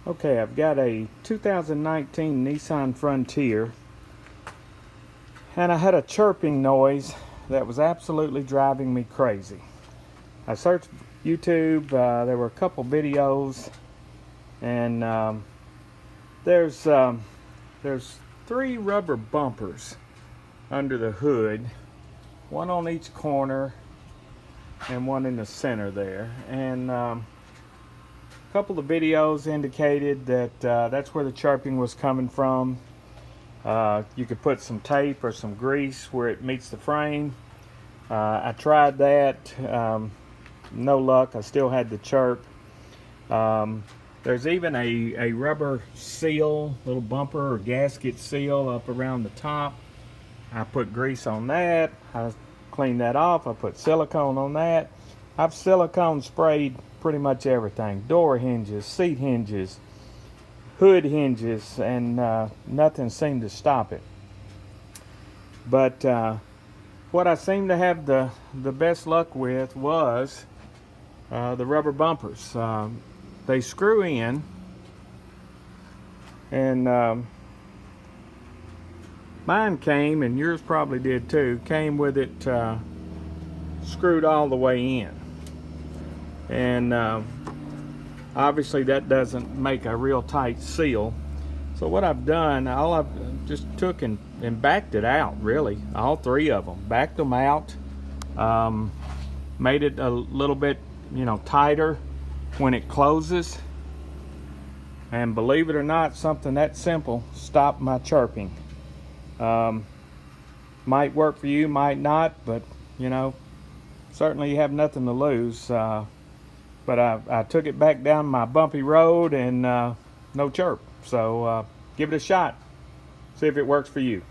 Okay, I've got a 2019 Nissan Frontier, and I had a chirping noise that was absolutely driving me crazy. I searched YouTube, there were a couple videos, and there's three rubber bumpers under the hood, one on each corner and one in the center there, and a couple of videos indicated that that's where the chirping was coming from. You could put some tape or some grease where it meets the frame. I tried that, no luck. I still had the chirp. There's even a rubber seal, little bumper or gasket seal up around the top. I put grease on that. I cleaned that off. I put silicone on that. I've silicone sprayed pretty much everything. Door hinges, seat hinges, hood hinges, and nothing seemed to stop it. But what I seemed to have the best luck with was the rubber bumpers. They screw in, and mine came, and yours probably did too, came with it screwed all the way in. And obviously that doesn't make a real tight seal. So what I've done, I've just took and backed it out, really, all three of them. Backed them out, made it a little bit, tighter when it closes. And believe it or not, something that simple stopped my chirping. Might work for you, might not, but certainly you have nothing to lose. But I took it back down my bumpy road, and no chirp. So give it a shot. See if it works for you.